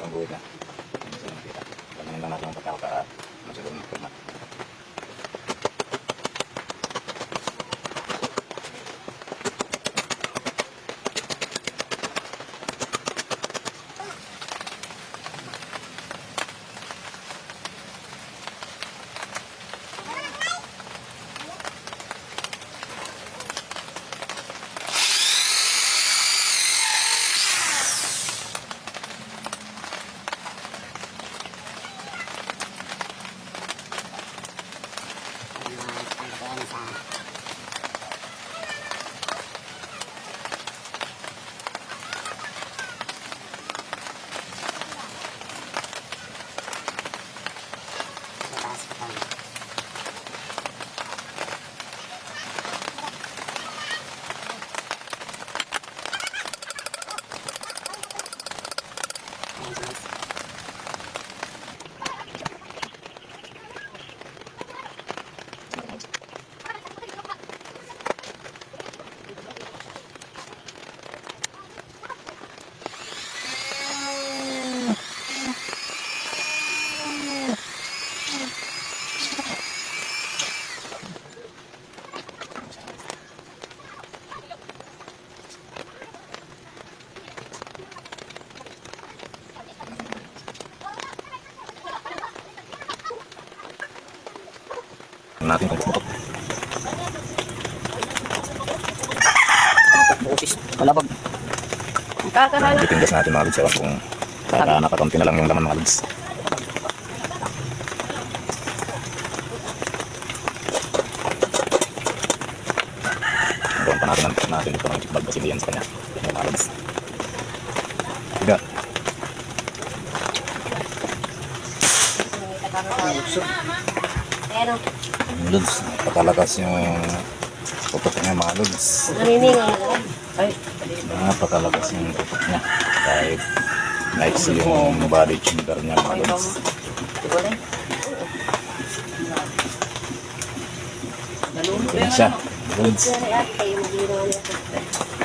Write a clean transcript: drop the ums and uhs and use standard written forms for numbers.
Ang buhay na. Hindi siya nakita. Ganyan lang natin ang pagkaka masiguro ng format. Natin kung putok. Kalabag. Kakakalabag. Itindas natin mga lods. Ewan kung nakakaunti na lang yung laman mga lods. Gawin pa natin ito ng bag basilian sa kanya. Yung mga lods. Tiga. Pero, Lods, napakalakas yung putok niya mga lods. naniningan na. Ay, Napakalakas yung putok niya. Kahit naiksi yung body chamber niya mga lods. Ito na siya. Lods. Ay, kayo maginawa niya.